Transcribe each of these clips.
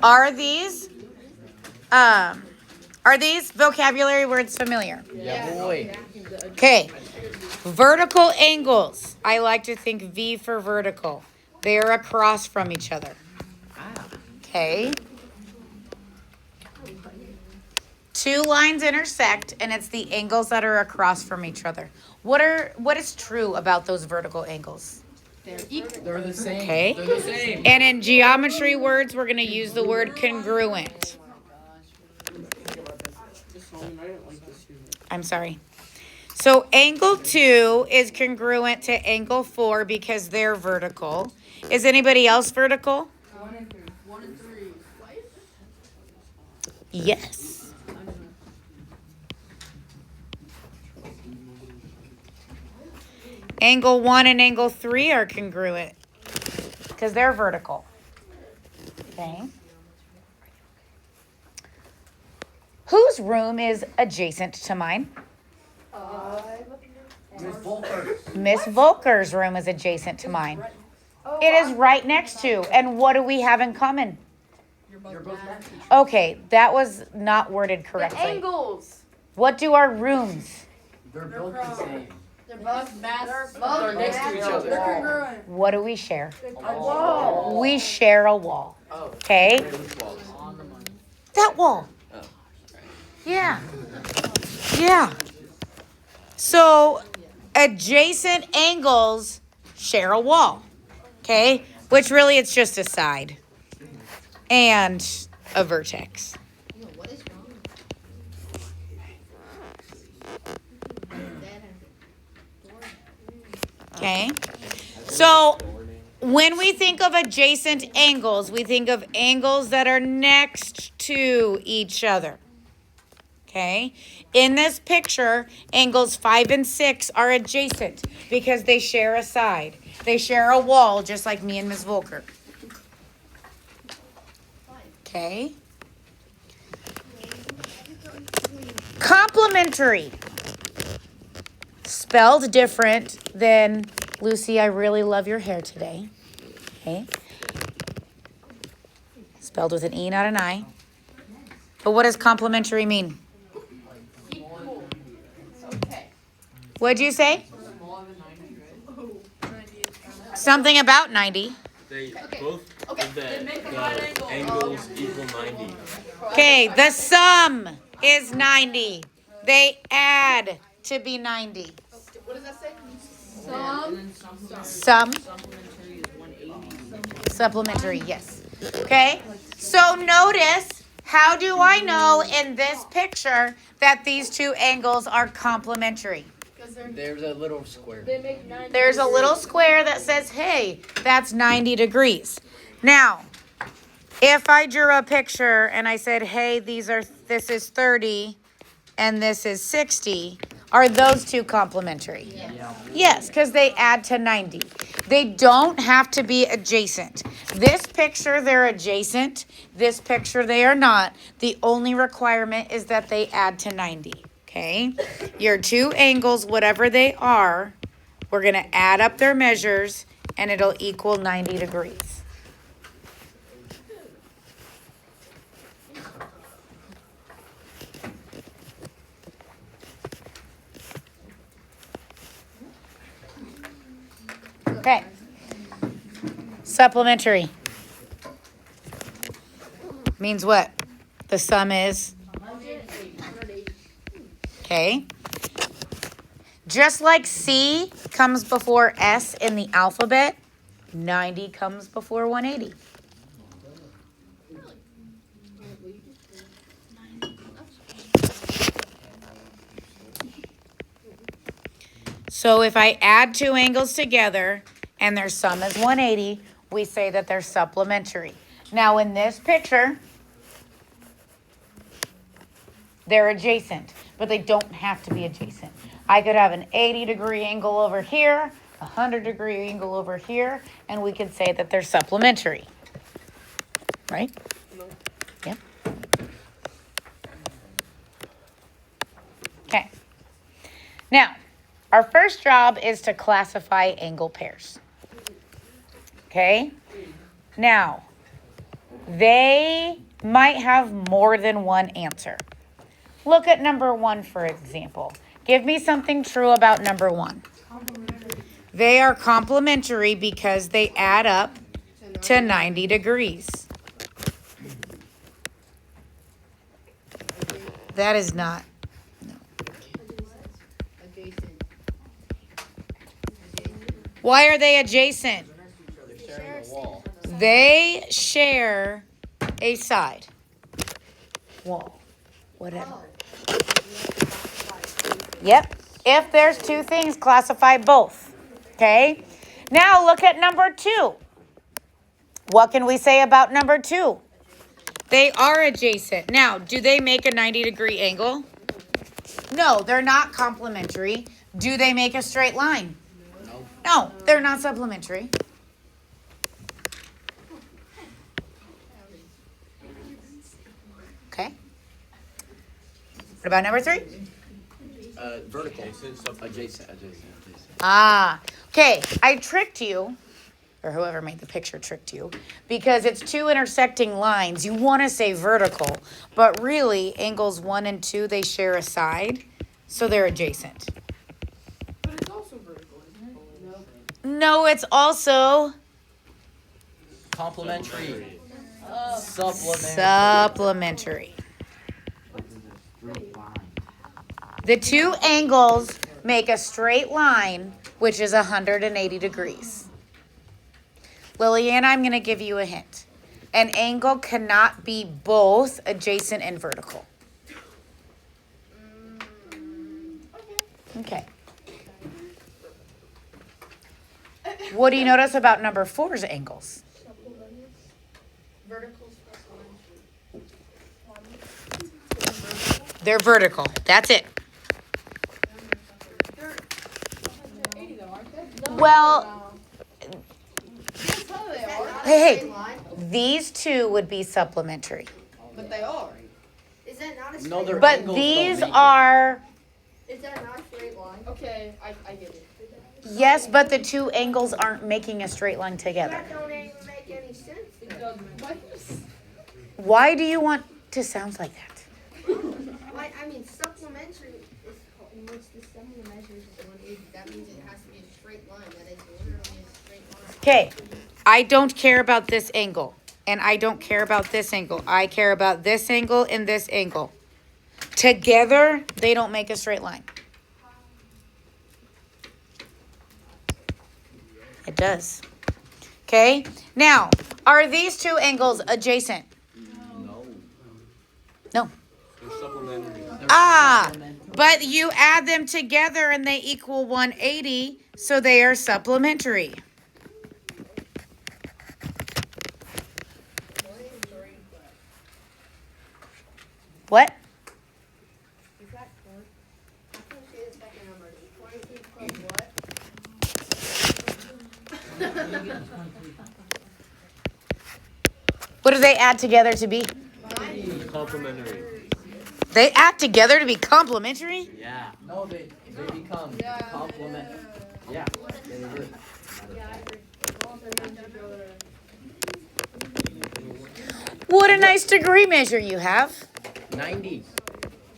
Are these are these vocabulary words familiar? Yeah, boy. Okay. Vertical angles. I like to think V for vertical. They are across from each other. Okay. Two lines intersect, and it's the angles that are across from each other. What is true about those vertical angles? They're equal. They're the same. Okay. They're the same. And in geometry words, we're going to use the word congruent. I'm sorry. So angle 2 is congruent to angle 4 because they're vertical. Is anybody else vertical? 1 and 3. 1 and 3. Yes. Angle 1 and angle 3 are congruent because they're vertical. Okay. Whose room is adjacent to mine? Miss Volker. Miss Volker's room is adjacent to mine. It is right next to. And what do we have in common? You're both math. Okay, that was not worded correctly. Angles. What do our rooms? They're both the same. They're both math. They're next to each other. They're congruent. What do we share? Whoa. We share a wall. Oh. Okay? On the money. That wall. Oh. Yeah. Yeah. So adjacent angles share a wall. Okay? Which really it's just a side. And a vertex. What is wrong? Okay? So when we think of adjacent angles, we think of angles that are next to each other. Okay? In this picture, angles 5 and 6 are adjacent because they share a side. They share a wall, just like me and Ms. Volker. Okay? Complementary. Spelled different than, Lucy, I really love your hair today. Okay? Spelled with an E, not an I. But what does complementary mean? What'd you say? Something about 90. They both of the angles equal 90. Okay, the sum is 90. They add to be 90. What does that say? Sum. Supplementary, yes. Okay, so notice, how do I know in this picture that these two angles are complementary? There's a little square. They make 90. There's a little square that says, hey, that's 90 degrees. Now, if I drew a picture and I said, hey, this is 30 and this is 60, are those two complementary? Yeah. Yes, because they add to 90. They don't have to be adjacent. This picture, they're adjacent. This picture, they are not. The only requirement is that they add to 90. Okay? Your two angles, whatever they are, we're going to add up their measures, and it'll equal 90 degrees. Okay. Supplementary means what? The sum is? Okay. Just like C comes before S in the alphabet, 90 comes before 180. So if I add two angles together and their sum is 180, we say that they're supplementary. Now in this picture, they're adjacent, but they don't have to be adjacent. I could have an 80-degree angle over here, a 100-degree angle over here, and we could say that they're supplementary. Right? Yeah. Okay. Now, our first job is to classify angle pairs. Okay? Now, they might have more than one answer. Look at number 1, for example. Give me something true about number 1. They are complementary because they add up to 90 degrees. That is not. Adjacent. Why are they adjacent? They're sharing a wall. They share a side. Wall. Whatever. Yep. If there's two things, classify both. Okay? Now look at number 2. What can we say about number 2? They are adjacent. Now, do they make a 90-degree angle? No, they're not complementary. Do they make a straight line? No, they're not supplementary. Okay. What about number 3? Vertical. Adjacent. Adjacent. Ah, okay. I tricked you, or whoever made the picture tricked you, because it's 2 intersecting lines. You want to say vertical, but really, angles 1 and 2, they share a side, so they're adjacent. But it's also vertical, isn't it? No, it's also Complementary. Supplementary. supplementary. The 2 angles make a straight line, which is 180 degrees. Lillian, I'm going to give you a hint. An angle cannot be both adjacent and vertical. Okay. What do you notice about number 4's angles? Verticals They're vertical. That's it. They're 80 though, aren't they? Well, That's how they are. hey, these 2 would be supplementary. But they are. Is that not a straight No, they're But angles these don't make it. are, Is that not a straight line? Okay, I get it. yes, but the 2 angles aren't making a straight line together. That don't even make any sense. It does. Why do you want to sound like that? Like, I mean, supplementary is in which the sum of the measures is 180. That means it has to be a straight line. That is literally a straight line. Okay, I don't care about this angle, and I don't care about this angle. I care about this angle and this angle. Together, they don't make a straight line. It does. Okay, now, are these 2 angles adjacent? No. No. They're supplementary. Ah, but you add them together and they equal 180, so they are supplementary. What? Is that correct? I can't see the second number. 23 plus what? What do they add together to be? Complementary. They add together to be complementary? Yeah. No, they become complement. Yeah. They agree. What a nice degree measure you have. 90.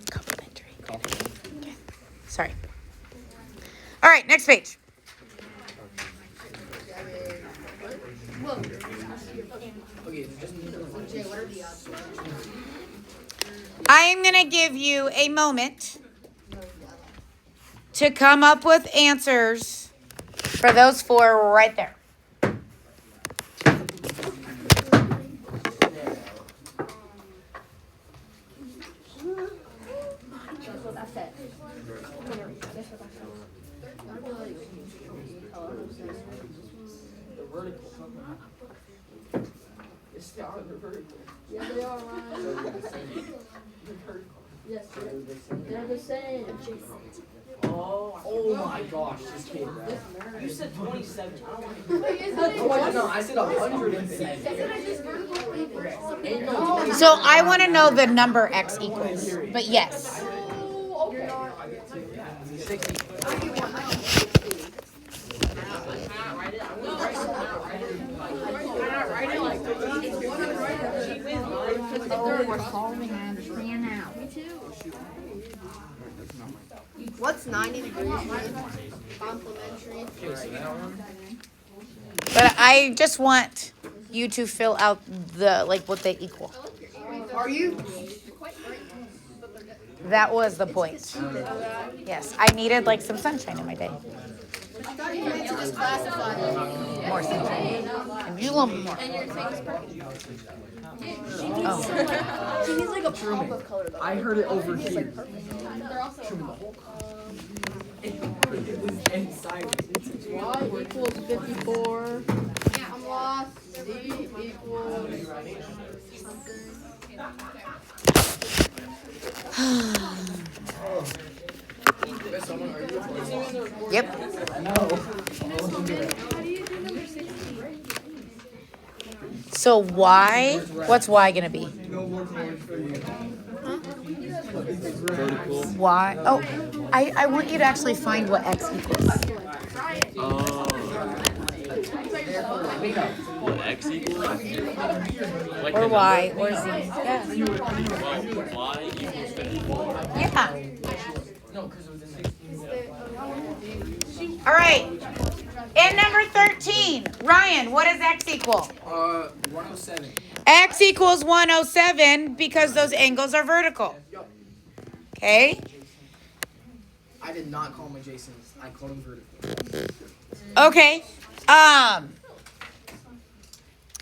Complementary. Okay. Sorry. All right, next page. Okay, just Jay, what are the odds? I am going to give you a moment to come up with answers for those 4 right there. the vertical. It's the vertical. Yeah, they are, Ryan. Yes, they're the same. Oh my gosh, this kid. You said 27. I don't want to. Wait, isn't it? No, I said 107. Isn't it just vertical? Ain't no So I want to know the number x equals. But yes. Oh, okay. 60. Oh, we're solving. I understand now. What's 90 degrees? Complementary. But I just want you to fill out the like what they equal. Are you? That was the point. Yes, I needed like some sunshine in my day. I thought you meant to just classify them. More sunshine. And you a little more. Oh. She needs like a pop of color though. I heard it over here. It was inside. Y equals 54. I'm lost. Z equals Yep. So y, what's y gonna be? Vertical. Y, oh, I want you to actually find what x equals. What x equals? Like Or the y, number? or z. Yeah. Well, y equals 54. Yeah. No, because it was in 16. All right. And number 13. Ryan, what does x equal? 107. X equals 107 because those angles are vertical. Okay? I did not call them adjacent. I called them vertical. Okay.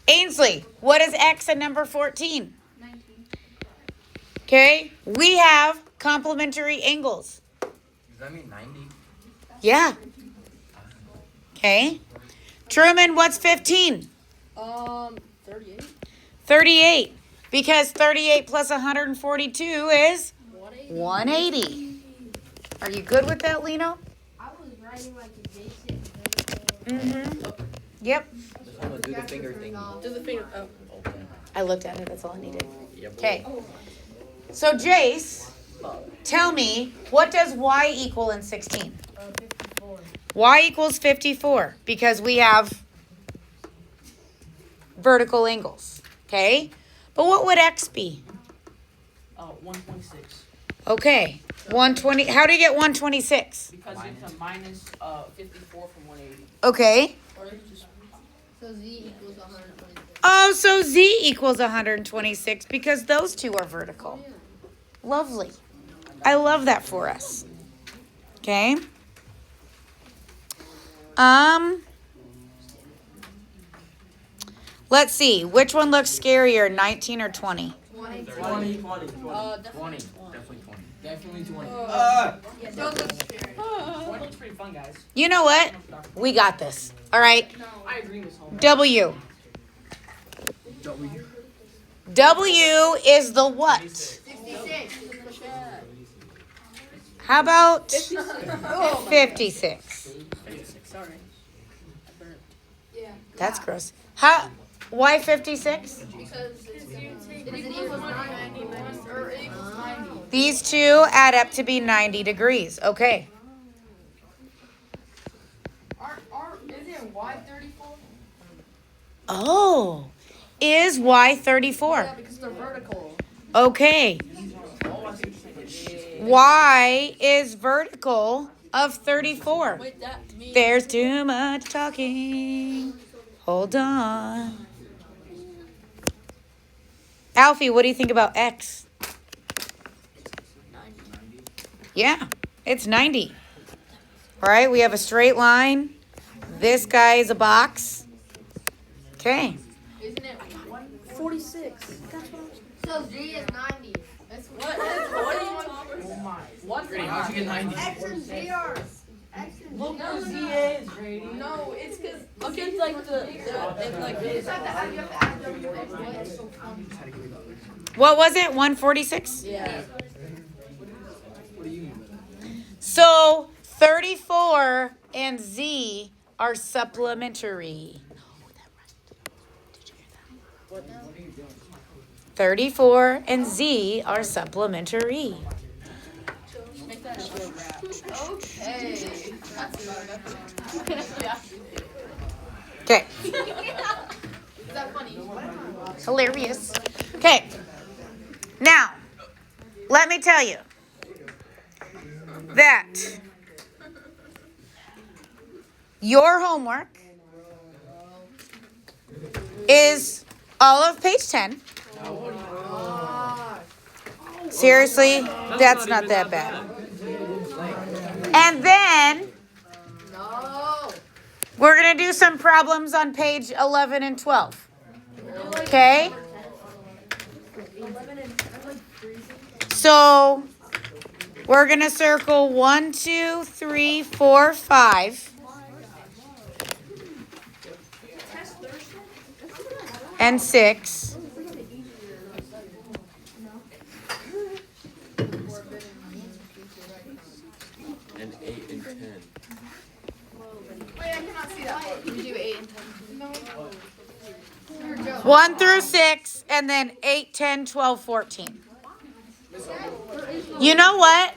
Ainsley, what is x in number 14? 19. Okay? We have complementary angles. Does that mean 90? Yeah. Okay. Truman, what's 15? 38. 38. Because 38 plus 142 is 180. 180. Are you good with that, Lino? I was writing like adjacent. Mm-hmm. Yep. I'm gonna do the finger thing. Do the finger. Oh. I looked at it. That's all I needed. Yep. Okay. So, Jace, tell me, what does y equal in 16? 54. Y equals 54 because we have vertical angles. Okay? But what would x be? 126. Okay. 120. How do you get 126? Because it's a minus 54 from 180. Okay. Or you just So Z equals 126. Oh, so z equals 126 because those two are vertical. Lovely. I love that for us. Okay. Let's see. Which one looks scarier, 19 or 20? 20. 20. Definitely 20. Definitely 20. Yeah, those look scary. 20 looks pretty fun, guys. You know what? We got this. All right. I agree with this whole. W. W. W is the what? 66. How about 56? Sorry. I burnt. Yeah. That's gross. How? Why 56? Because it equals 90. Or it equals 90. These two add up to be 90 degrees. Okay. Is it Y34? Oh, is y Yeah, 34? because they're vertical. Okay. Y is vertical of 34. Wait, that means. There's too much talking. Hold on. Alfie, what do you think about x? Yeah, it's 90. All right, we have a straight line. This guy is a box. Okay. Isn't it 146? That's what So Z is 90. That's What? What are you talking about? What? How'd you get 90? X and Z are. X and Z Look are. where Z is, Grady. No, it's because. Look at like it's like this. You have to add W and What was it? 146? Yeah. What do you mean by that? So 34 and Z are supplementary. 34 and Z are supplementary. Make that a real graph. Okay. Okay. Is that funny? Hilarious. Okay. me tell you that your homework is all of page 10. Seriously, that's not that bad. And then we're going to do some problems on page 11 and 12. Okay? So we're going to circle 1, 2, 3, 4, 5. And 6. And 8 and 10. Wait, I cannot see that. You do 8 and 10. 1 through 6, and then 8, 10, 12, 14. You know what?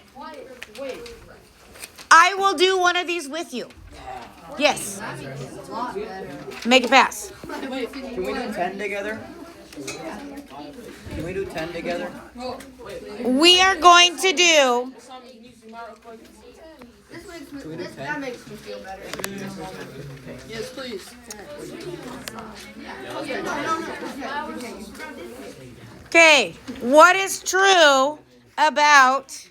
I will do one of these with you. Yes. Make it pass. Can we do 10 together? Can we do 10 together? We are going to do That makes me feel better. Yes, please. Okay, what is true about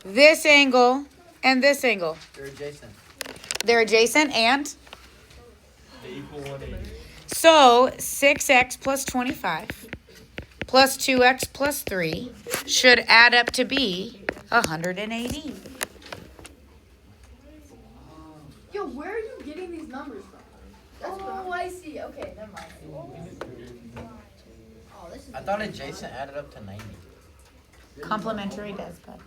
this angle and this angle? They're adjacent. They're adjacent and? They equal 180. So 6x plus 25 plus 2x plus 3 should add up to be 180. Yo, where are you getting these numbers from? Oh, I see. Okay, never mind. Oh, this is I thought adjacent added up to 90. Complementary does, bud.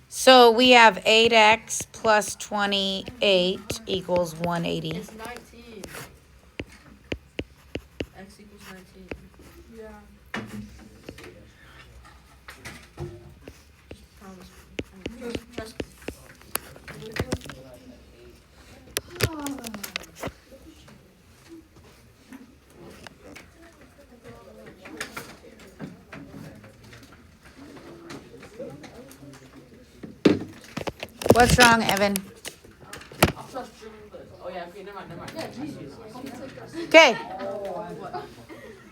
So we have 8x plus 28 equals 180. It's 19. X equals 19. Yeah. Promise me. Trust me. What's wrong, Evan? Oh, yeah, okay, never mind. Yeah, Jesus. Okay.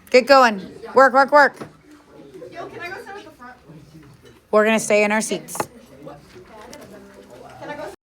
Get going. Work, work, work. Yo, can I go sit at the front? We're going to stay in our seats.